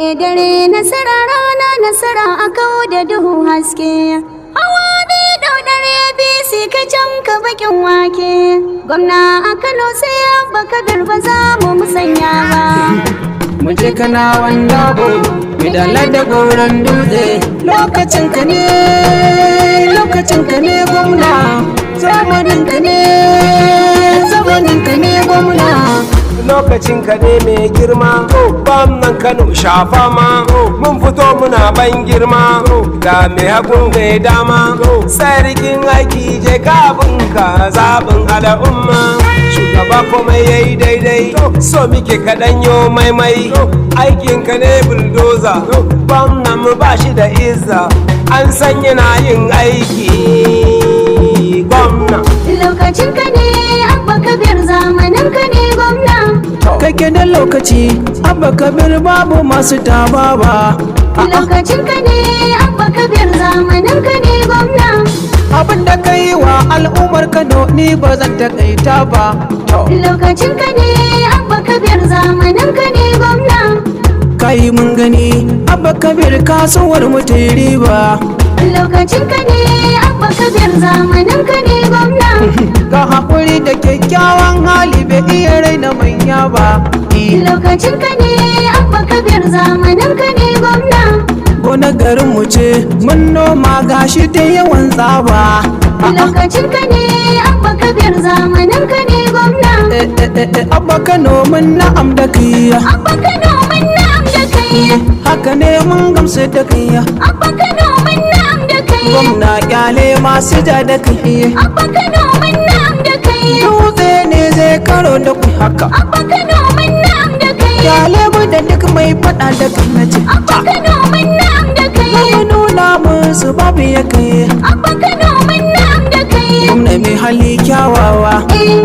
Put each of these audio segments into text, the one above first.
Dare nasara rana nasara a kawo da duhu haske. Hawa biyu daudare APC ka can ka bakin wake. Gwamna a Kano sai Abba Kabir ba za mu musanya ba. Mu je kana wanda bo midala da goron dutse. Lokacin ka ne gwamna, zamanin ka ne gwamna. Lokacin ka ne mai girma, gwamnan Kano shafa ma. Mun fito muna ban girma, ga mai hagun mai dama. Sarkin aiki je kabinka zaɓin al'umma. Shugaba komai yayi daidai, so muke kaɗan yo maimai. Aikinka ne buldoza, gwamnan mu ba shi da izza. An san yana yin aiki gwamna. Lokacin ka ne Abba Kabir, zamanin ka ne gwamna. Kake da lokaci Abba Kabir babu masu tababa. Lokacin ka ne Abba Kabir, zamanin ka ne gwamna. Abin da ka yi wa al'ummar Kano ni ba zan takaita ba. Lokacin ka ne Abba Kabir, zamanin ka ne gwamna. Kai mun gani Abba Kabir kasuwar mu ta riba. Lokacin ka ne Abba Kabir, zamanin ka ne gwamna. Ga haƙuri da kyakkyawan hali bai iya raina manya ba. Lokacin ka ne Abba Kabir, zamanin ka ne gwamna. Gona garin mu ce mun noma gashi ta yawan tsaba. Lokacin ka ne Abba Kabir, zamanin ka ne gwamna. Abba Kano mun na'am da kai. Abba Kano mun na'am da kai. Haka ne mun gamsu da kai. Abba Kano mun na'am da kai. Gwamna kyale masu ja da kai. Abba Kano mun na'am da kai. Dutse ne zai karo da kai haka. Abba Kano mun na'am da kai. Kyale mu da duk mai faɗa da kai na ce. Abba Kano mun na'am da kai. Zama nuna musu babu ya kai. Abba Kano mun na'am da kai. Gwamna mai hali kyawawa,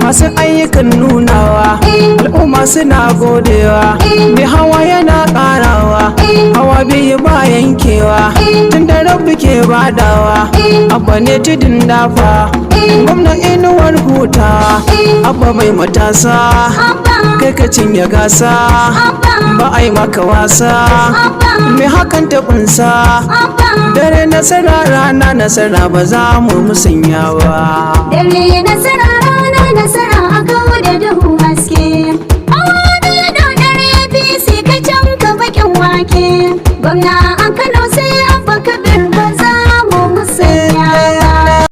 masu ayyukan nunawa, al'umma suna godewa, mai hawa yana ƙarawa, hawa biyu ba yankewa, tun da rabbi ke badawa, abba ne tudun dafa, gwamna inuwar hutawa, abba mai matasa, kai ka cinye gasa, ba a yi maka wasa, mai hakan ta kunsa, dare nasara rana nasara ba za mu musanya ba. Dare nasara